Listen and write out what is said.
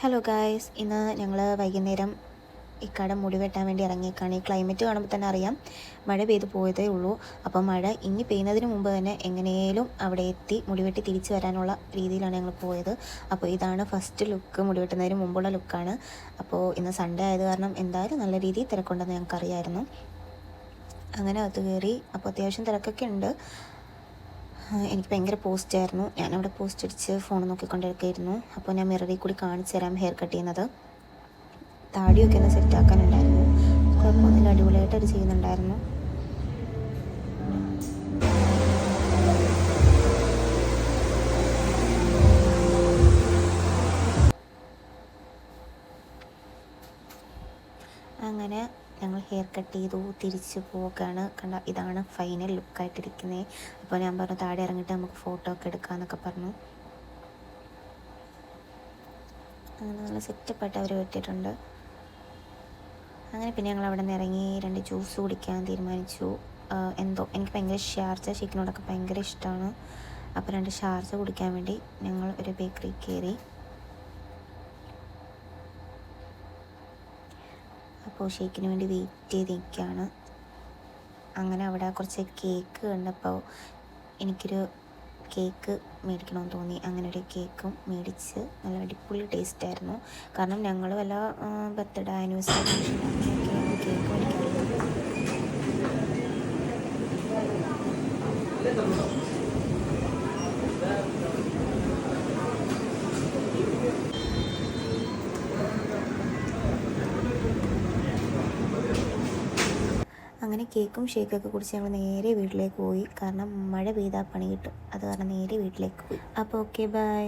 Hello guys, ഇന്ന് ഞങ്ങൾ വൈകുന്നേരം ഇക്കാടെ മുടി വെട്ടാൻ വേണ്ടി ഇറങ്ങിയേക്കാണ്. ഈ ക്ലൈമറ്റ് കാണുമ്പോൾ തന്നെ അറിയാം മഴ പെയ്ത് പോയതേ ഉള്ളൂ. അപ്പോൾ മഴ ഇനി പെയ്യുന്നതിന് മുമ്പ് തന്നെ എങ്ങനെയും അവിടെ എത്തി മുടി വെട്ടി തിരിച്ചു വരാനുള്ള രീതിയിലാണ് ഞങ്ങൾ പോയത്. അപ്പോൾ ഇതാണ് ഫസ്റ്റ് ലുക്ക്, മുടി വെട്ടുന്നതിന് മുമ്പുള്ള ലുക്കാണ്. അപ്പോൾ ഇന്ന് സൺഡേ ആയത് കാരണം എന്തായാലും നല്ല രീതിയിൽ തിരക്കുണ്ടെന്ന് ഞങ്ങൾക്കറിയായിരുന്നു. അങ്ങനെ അകത്ത് കയറി. അപ്പോൾ അത്യാവശ്യം തിരക്കൊക്കെ ഉണ്ട്. എനിക്ക് ഭയങ്കര പോസ്റ്റായിരുന്നു. ഞാനവിടെ പോസ്റ്റ് അടിച്ച് ഫോൺ നോക്കിക്കൊണ്ടിരിക്കുകയായിരുന്നു. അപ്പോൾ ഞാൻ മിററിൽ കൂടി കാണിച്ചു തരാം ഹെയർ കട്ട് ചെയ്യുന്നത്. താടിയൊക്കെ ഒന്ന് സെറ്റാക്കാനുണ്ടായിരുന്നു. കുഴപ്പമൊന്നുമില്ല, അടിപൊളിയായിട്ട് അത് ചെയ്യുന്നുണ്ടായിരുന്നു. അങ്ങനെ ഞങ്ങൾ ഹെയർ കട്ട് ചെയ്തു, തിരിച്ച് പോവുകയാണ്. കണ്ട, ഇതാണ് ഫൈനൽ ലുക്കായിട്ടിരിക്കുന്നത്. അപ്പോൾ ഞാൻ പറഞ്ഞു താഴെ ഇറങ്ങിയിട്ട് നമുക്ക് ഫോട്ടോ ഒക്കെ എടുക്കാമെന്നൊക്കെ പറഞ്ഞു. അങ്ങനെ നല്ല സെറ്റപ്പായിട്ട് അവർ വെട്ടിയിട്ടുണ്ട്. അങ്ങനെ പിന്നെ ഞങ്ങൾ അവിടെ നിന്ന് ഇറങ്ങി 2 ജ്യൂസ് കുടിക്കാൻ തീരുമാനിച്ചു. എന്തോ എനിക്ക് ഭയങ്കര ഷാർജ ഷേക്കിനോടൊക്കെ ഭയങ്കര ഇഷ്ടമാണ്. അപ്പോൾ 2 ഷാർജ കുടിക്കാൻ വേണ്ടി ഞങ്ങൾ ഒരു ബേക്കറി കയറി. അപ്പോൾ ഷേക്കിന് വേണ്ടി വെയിറ്റ് ചെയ്ത് നിൽക്കുകയാണ്. അങ്ങനെ അവിടെ കുറച്ച് കേക്ക് കണ്ടപ്പോൾ എനിക്കൊരു കേക്ക് മേടിക്കണമെന്ന് തോന്നി. അങ്ങനെ ഒരു കേക്കും മേടിച്ച് നല്ല അടിപൊളി ടേസ്റ്റായിരുന്നു. കാരണം ഞങ്ങൾ വല്ല ബർത്ത്ഡേ ആനിവേഴ്സറി ഫംഗ്ഷനൊക്കെ കേക്ക് മേടിക്കാറുണ്ട്. അങ്ങനെ കേക്കും ഷേക്കൊക്കെ കുടിച്ച് ഞങ്ങൾ നേരെ വീട്ടിലേക്ക് പോയി. കാരണം മഴ പെയ്താൽ പണി കിട്ടും. അത് കാരണം നേരെ വീട്ടിലേക്ക് പോയി. അപ്പോൾ ഓക്കെ, ബൈ.